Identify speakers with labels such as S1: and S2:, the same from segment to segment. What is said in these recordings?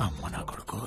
S1: అమ్మ నా కొడుకు.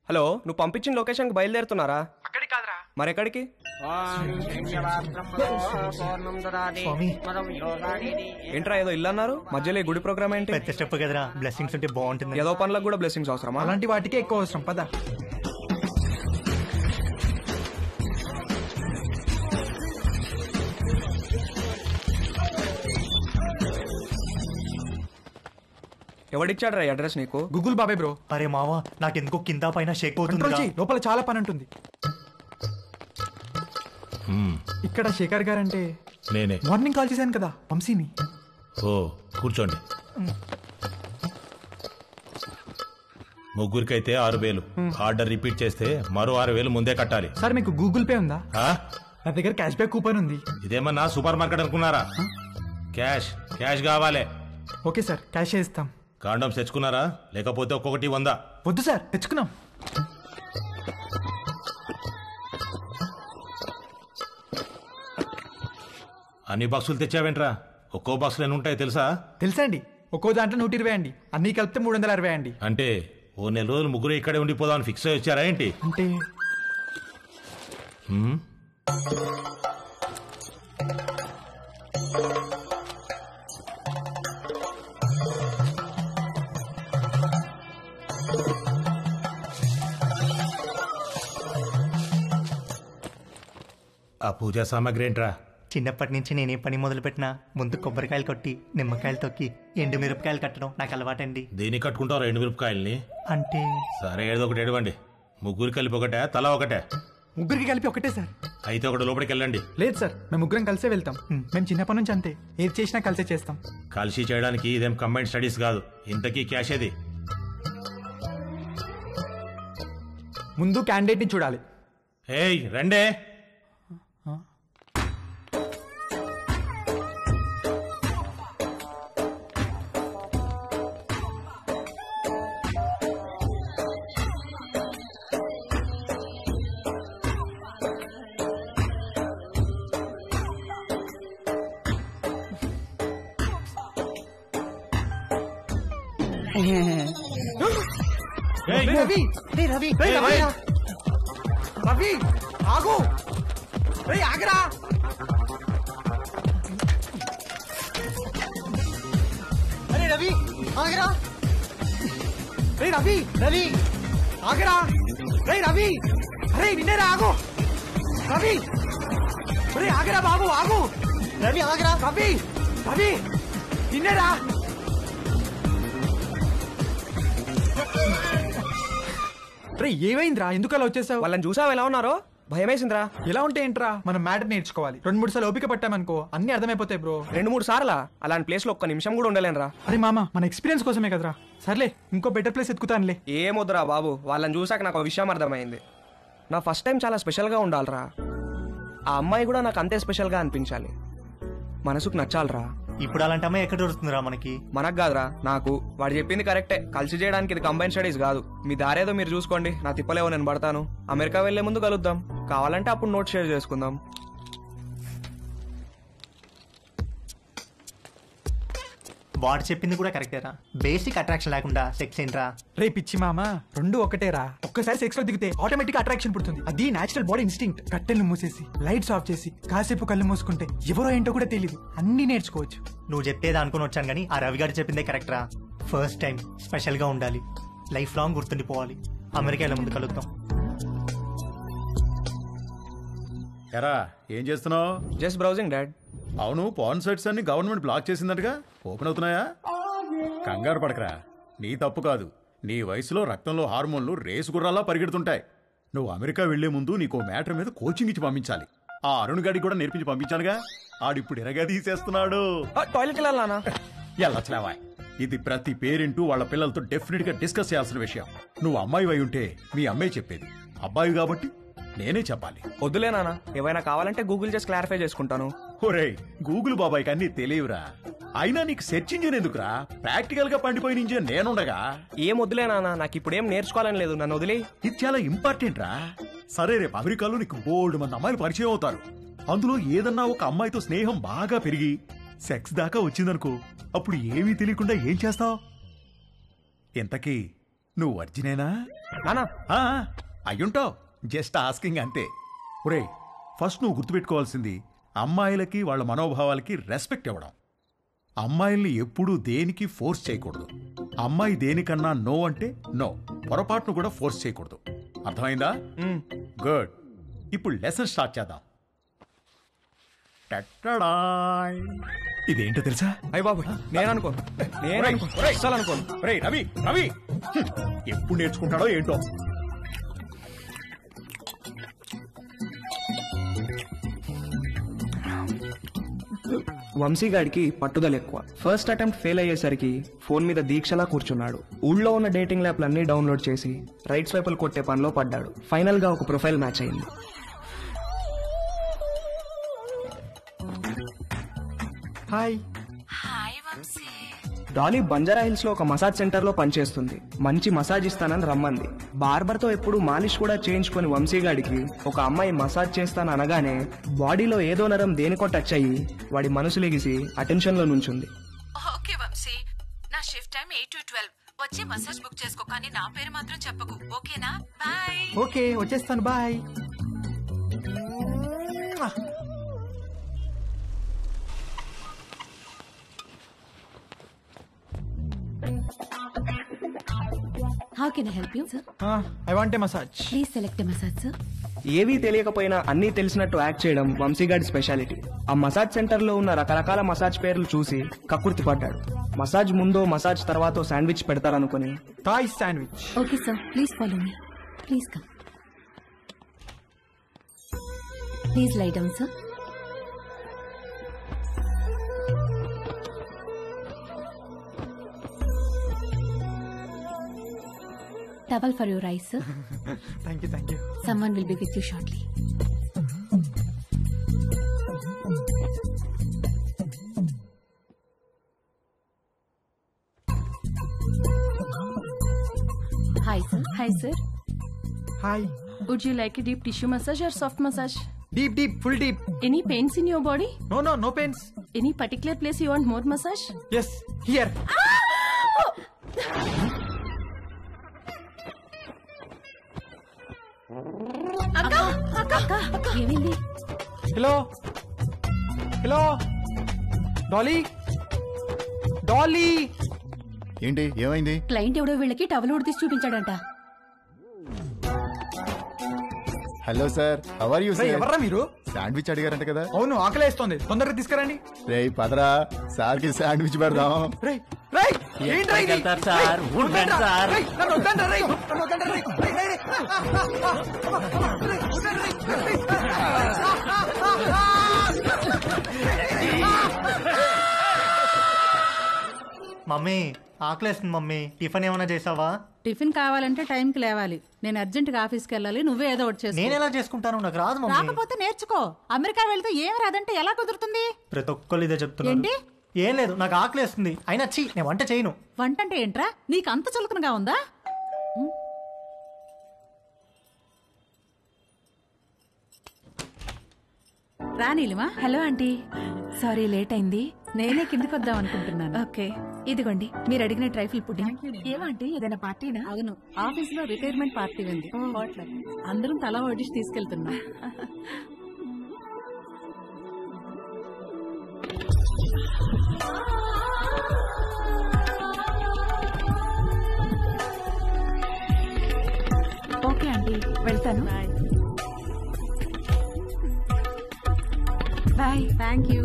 S2: హలో, నువ్వు పంపించిన లొకేషన్కి బయలుదేరుతున్నారా?
S3: అక్కడికి కాదురా.
S2: మరెక్కడికి? ఏంట్రా ఏదో ఇల్లు అన్నారు, మధ్యలో గుడి ప్రోగ్రామ్ ఏంటి?
S4: పెద్ద స్టెప్ కదరా, బ్లెస్సింగ్స్ ఉంటే బాగుంటుంది.
S2: ఏదో పనులకు కూడా బ్లెస్సింగ్స్ అవసరమా?
S3: అలాంటి వాటికే ఎక్కువ అవసరం. పద.
S2: ఎవడిచ్చాడ్రా ఈ అడ్రస్ నీకు?
S3: గూగుల్ బాబాయ్ బ్రో.
S4: అరే మావా, నాకెందుకో కింద పైన షేక్ అవుతుంది.
S3: లోపల చాలా పని ఉంటుంది. ఇక్కడ శేఖర్ గారు అంటే
S1: నేనే.
S3: మార్నింగ్ కాల్ చేశాను కదా, వంశీని.
S1: ఓ, కూర్చోండి. ముగ్గురికైతే 6,000. ఆర్డర్ రిపీట్ చేస్తే మరో 6,000 ముందే కట్టాలి.
S3: సార్ మీకు గూగుల్ పే ఉందా? నా దగ్గర క్యాష్ బ్యాక్ కూపన్ ఉంది.
S1: ఇదేమన్నా సూపర్ మార్కెట్ అనుకున్నారా? క్యాష్ క్యాష్ కావాలి.
S3: ఓకే సార్, క్యాష్ ఇస్తాం.
S1: కాండమ్స్ తెచ్చుకున్నారా? లేకపోతే ఒక్కొక్కటి 100.
S3: వద్దు సార్, తెచ్చుకున్నాం.
S1: అన్ని బాక్సులు తెచ్చావేంట్రా? ఒక్కో బాక్సులు ఎన్ని ఉంటాయి తెలుసా?
S3: తెలుసా అండి, ఒక్కో దాంట్లో 120 అండి, అన్ని కలిపితే 360 అండి.
S1: అంటే ఓ నెల రోజులు ముగ్గురు ఇక్కడే ఉండిపోదామని ఫిక్స్ అయ్యి వచ్చారా ఏంటి?
S3: అంటే
S1: ఆ పూజా సామాగ్రి ఏంట్రా?
S4: చిన్నప్పటి నుంచి నేనే పని మొదలు పెట్టినా ముందు కొబ్బరికాయలు కొట్టి నిమ్మకాయలు తొక్కి ఎండు మిరపకాయలు కట్టడం నాకు అలవాటండి.
S1: దేనికి కట్టుకుంటావు 2 మిరపకాయల్ని?
S4: అంటే
S1: సరే, ఏదో ఒకటి ఎడవండి. ముగ్గురు కలిపి ఒకటే, తల ఒకటే?
S3: ముగ్గురికి కలిపి ఒకటే సార్.
S1: అయితే ఒకటి లోపలికి వెళ్ళండి.
S3: లేదు సార్, మేము ముగ్గురం కలిసే వెళ్తాం. మేము చిన్నప్పటి నుంచి అంతే, ఏది చేసినా కలిసే చేస్తాం.
S1: కలిసి చేయడానికి ఇదేం కంబైన్డ్ స్టడీస్ కాదు. ఇంతకీ క్యాష్ ఏది?
S3: ముందు క్యాండిడేట్ ని చూడాలి.
S1: ఏయ్ రండే.
S3: రవి, రవి ఆగు, ఆగరా. అరే రవి ఆగరా. రవి రవి ఆగరా. రవి, అరే నిన్నేరా, ఆగు. రవి, ఆగరా బాబు, ఆగు. రవి ఆగరా. రవి రవి నిన్నేరా. ఏమైందిరా, ఎందుకు అలా వచ్చేసావు?
S2: వాళ్ళని చూసావు ఎలా ఉన్నారో? భయమేసిందిరా.
S3: ఎలా ఉంటే ఏంట్రా, మనం మ్యాటర్ నేర్చుకోవాలి. 2-3 సార్లు ఓపిక పట్టామనుకో అన్ని అర్థమైపోతాయి బ్రో.
S2: 2-3 సార్లా? అలాంటి ప్లేస్ లో ఒక్క నిమిషం కూడా ఉండలేనురా.
S3: అరే మామ, మన ఎక్స్పీరియన్స్ కోసమే కదరా. సర్లే, ఇంకో బెటర్ ప్లేస్ ఎత్తుకుతానులే.
S2: ఏమొద్దురా బాబు, వాళ్ళని చూసాక నాకు ఒక విషయం అర్థమైంది. నా ఫస్ట్ టైం చాలా స్పెషల్గా ఉండాలిరా. ఆ అమ్మాయి కూడా నాకు అంతే స్పెషల్గా అనిపించాలి. మనసుకు నచ్చాలిరా.
S4: ఇప్పుడు అలాంటి అమ్మాయి ఎక్కడ దొరుకుతుందిరా మనకి?
S2: మనకు కాదురా, నాకు. వాడు చెప్పింది కరెక్టే, కలిసి చేయడానికి ఇది కంబైన్ స్టడీస్ కాదు. మీ దారేదో మీరు చూసుకోండి, నా తిప్పలేవో నేను పడతాను. అమెరికా వెళ్లే ముందు కలుద్దాం, కావాలంటే అప్పుడు నోట్ షేర్ చేసుకుందాం.
S4: వాడు చెప్పింది కూడా కరెక్టేరా. బేసిక్ అట్రాక్షన్ లేకుండా సెక్స్ ఏంట్రా?
S3: రే పిచ్చి మామ, 2 ఒకటేరా. ఒక్కసారి సెక్స్ లో దిగితే ఆటోమేటిక్ అట్రాక్షన్ పుడుతుంది. అది నేచురల్ బాడీ ఇన్స్టింక్ట్. కట్టెలు మూసేసి లైట్స్ ఆఫ్ చేసి కాసేపు కళ్ళు మూసుకుంటే ఎవరో ఏంటో కూడా తెలియదు, అన్ని నేర్చుకోవచ్చు.
S4: నువ్వు చెప్పేది అనుకుని వచ్చాను కానీ ఆ రవి గారు చెప్పిందే కరెక్టరా. ఫస్ట్ టైం స్పెషల్ గా ఉండాలి, లైఫ్ లాంగ్ గుర్తుండిపోవాలి. అమెరికాలో ముందు కలుద్దాం.
S5: ఎరా, ఏం చేస్తున్నావు?
S2: Just browsing dad.
S5: అవును, పాన్ సైట్స్ అన్ని గవర్నమెంట్ బ్లాక్ చేసిందటగా, ఓపెన్ అవుతున్నాయా? కంగారు పడకరా, నీ తప్పు కాదు. నీ వయసులో రక్తంలో హార్మోన్లు రేసు గుర్రాలా పరిగెడుతుంటాయి. నువ్వు అమెరికా వెళ్లే ముందు నీకో మ్యాటర్ మీద కోచింగ్ ఇచ్చి పంపించాలి. ఆ అరుణ్ గాడికి కూడా నేర్పించి పంపించానుగా, ఆడిప్పుడు ఎరగా తీసేస్తున్నాడు.
S2: టాయిలెట్కి వెళ్ళాలనా?
S5: ఎల్లచ్చలేవా, ఇది ప్రతి పేరెంట్ వాళ్ళ పిల్లలతో డెఫినెట్ గా డిస్కస్ చేయాల్సిన విషయం. నువ్వు అమ్మాయి అయి ఉంటే మీ అమ్మాయి చెప్పేది, అబ్బాయి కాబట్టి నేనే చెప్పాలి.
S2: వద్దులే నాన్న, ఏవైనా కావాలంటే గూగుల్ చేసి క్లారిఫై చేసుకుంటాను.
S5: ఒరేయ్, గూగుల్ బాబాయ్కి అన్ని తెలియవురా. అయినా నీకు సెర్చ్ ఇంజిన్ ఎందుకురా? ప్రాక్టికల్ గా పండిపోయిన ఇంజిన్ నేనుండగా.
S2: ఏం వద్దులే నాన్న, నాకు ఇప్పుడు ఏం నేర్చుకోవాలని లేదు, నన్ను వదిలే.
S5: ఇది చాలా ఇంపార్టెంట్ రా. సరే, రేపు అమెరికాలో నీకు బోల్డ్ మంది అమ్మాయిలు పరిచయం అవుతారు. అందులో ఏదన్నా ఒక అమ్మాయితో స్నేహం బాగా పెరిగి సెక్స్ దాకా వచ్చిందనుకో, అప్పుడు ఏమీ తెలియకుండా ఏం చేస్తావు? ఇంతకీ నువ్వు వర్జినేనా?
S2: నానా
S5: అయ్యుంటావు, జస్ట్ ఆస్కింగ్ అంతే. ఒరే, ఫస్ట్ నువ్వు గుర్తుపెట్టుకోవాల్సింది అమ్మాయిలకి వాళ్ళ మనోభావాలకి రెస్పెక్ట్ ఇవ్వడం. అమ్మాయిల్ని ఎప్పుడూ దేనికి ఫోర్స్ చేయకూడదు. అమ్మాయి దేనికన్నా నో అంటే నో, పొరపాటును కూడా ఫోర్స్ చేయకూడదు. అర్థమైందా? గుడ్. ఇప్పుడు లెసన్ స్టార్ట్ చేద్దాం. ఇదేంటో తెలుసా?
S2: అయ్య బాబు, నేను అనుకోను. అస్సలు అనుకోను.
S5: రవి రవి ఎప్పుడు నేర్చుకుంటాడో ఏంటో.
S2: వంశీగాడికి పట్టుదల ఎక్కువ. ఫస్ట్ అటెంప్ట్ ఫెయిల్ అయ్యేసరికి ఫోన్ మీద దీక్షలా కూర్చున్నాడు. ఊళ్ళో ఉన్న డేటింగ్ యాప్లన్నీ డౌన్లోడ్ చేసి రైట్ స్వైపులు కొట్టే పనిలో పడ్డాడు. ఫైనల్ గా ఒక ప్రొఫైల్ మ్యాచ్ అయింది.
S3: హాయ్.
S2: డాలీ బంజారా హిల్స్ లో ఒక మసాజ్ సెంటర్ లో పనిచేస్తుంది. మంచి మసాజ్ ఇస్తానని రమ్మంది. బార్బర్ తో ఎప్పుడు మాలిష్ కూడా చేయించుకుని వంశీగాడికి ఒక అమ్మాయి మసాజ్ చేస్తాను అనగానే బాడీలో ఏదో నరం దేనికో టచ్ అయ్యి వాడి మనసు లెగిసి అటెన్షన్ లో నుంచుంది.
S6: ఓకే వంశీ, నా షిఫ్ట్ టైం 8 to 12. వచ్చి మసాజ్ బుక్ చేసుకో, కానీ నా పేరు మాత్రం చెప్పకు, ఓకేనా? బాయ్.
S3: ఓకే, వచ్చేస్తాను. Bye.
S6: How can I help you, sir?
S3: I want a massage.
S6: Please select a massage, sir.
S2: ఏవీ తెలియకపోయినా అన్నీ తెలిసినట్టు యాక్ట్ చేయడం వంశీగాడి స్పెషాలిటీ. ఆ మసాజ్ సెంటర్ లో ఉన్న రకరకాల మసాజ్ పేర్లు చూసి కక్కుర్తి పడ్డాడు. మసాజ్ ముందో మసాజ్ తర్వాతో శాండ్విచ్ పెడతారనుకుని
S3: Thai sandwich.
S6: Okay, sir. Please follow me. Please come. Please lie down, sir. Towel for your eyes, sir.
S3: Thank you, thank you.
S6: Someone will be with you shortly. Hi, sir. Hi, sir.
S3: Hi.
S7: Would you like a deep tissue massage or soft massage?
S3: Deep deep, full deep.
S7: Any pains in your body?
S3: No pains.
S7: Any particular place you want more massage?
S3: Yes, here.
S6: ఏమైంది?
S3: Hello hello, Dolly Dolly.
S8: ఏంటి, ఏమైంది?
S6: Client ఎవడో వీళ్ళకి towel ఉడితీసి చూపించాడంట.
S8: Hello sir, how are you sir?
S3: ఎవర్రా మీరు?
S8: Sandwich అడిగారంట కదా?
S3: అవును, ఆకలేస్తోంది, తొందరగా తీసుకురండి.
S8: రేయ్ పదరా, సార్ కి శాండ్విచ్ పెడదాం.
S3: రేయ్ రేయ్, ఏంట్రా ఇది?
S4: సార్, ఉండండి సార్.
S3: రేయ్, నన్ను వద్దండ్రా, రేయ్, నన్ను వద్దండ్రా, రేయ్, రేయ్, రేయ్, రేయ్.
S4: మమ్మీ ఆకలేస్తుంది మమ్మీ, టిఫిన్ ఏమైనా చేసావా?
S9: టిఫిన్ కావాలంటే టైంకి లేవాలి. నేను అర్జెంట్గా ఆఫీస్కి వెళ్ళాలి, నువ్వే ఏదో ఒకటి చేసుకో.
S4: నేను ఎలా చేసుకుంటాను, నాకు రాదు మమ్మీ.
S9: రాకపోతే నేర్చుకో. అమెరికా వెళ్తే ఏం రాదంటే ఎలా కుదురుతుంది?
S4: ప్రతి ఒక్కళ్ళు ఇదే చెప్తున్నారు.
S9: ఏంటి?
S4: ఏం లేదు, నాకు ఆకలేస్తుంది. అయినా చీ, నేను వంట చేయను.
S9: వంట అంటే ఏంట్రా? నీకు అంత చులకనగా ఉందా? రానీలిమా.
S6: హలో ఆంటీ, సారీ లేట్ అయింది.
S9: నేనే కిందికి వద్దాం అనుకుంటున్నాను.
S6: ఓకే, ఇదిగోండి మీరు అడిగిన ట్రైఫుల్ పుడ్డింగ్. ఏమంటే ఏదైనా పార్టీనా?
S9: అవును, ఆఫీస్ లో రిటైర్మెంట్ పార్టీ ఉంది. అందరం తలా వడ్డిసి తీసుకెళ్తున్నాం.
S6: ఓకే ఆంటీ, వెళ్తాను. బాయ్.
S9: Thank you.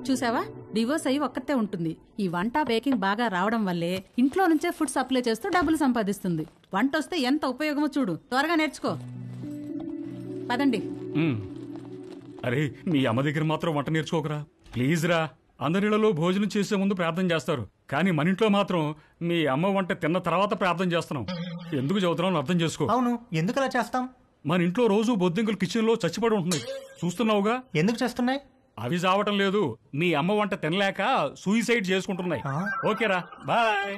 S9: చూసావా, డివోర్స్ అయ్యి ఒక్కతే ఉంటుంది. ఈ వంట బేకింగ్ బాగా రావడం వల్లే ఇంట్లో నుంచే ఫుడ్ సప్లై చేస్తూ డబ్బులు సంపాదిస్తుంది. వంట వస్తే ఎంత ఉపయోగమో చూడు. త్వరగా నేర్చుకో. పదండి.
S10: అరే, మీ అమ్మ దగ్గర మాత్రం వంట నేర్చుకోకరా ప్లీజ్ రా. అందరిలో భోజనం చేసే ముందు ప్రార్థన చేస్తారు, కానీ మన ఇంట్లో మాత్రం మీ అమ్మ వంట తిన్న తర్వాత ప్రార్థన చేస్తున్నాం. ఎందుకు చదువుతున్నాం అర్థం చేసుకో.
S4: అవును, ఎందుకు అలా చేస్తాం?
S10: మన ఇంట్లో రోజు బొద్దింకలు కిచెన్ లో చచ్చిపడి ఉంటుంది, చూస్తున్నావుగా.
S4: ఎందుకు చేస్తున్నాయి?
S10: అవి చావటం లేదు, మీ అమ్మ వంట తినలేక సూయిసైడ్ చేసుకుంటున్నాయి. ఓకేరా, బాయ్.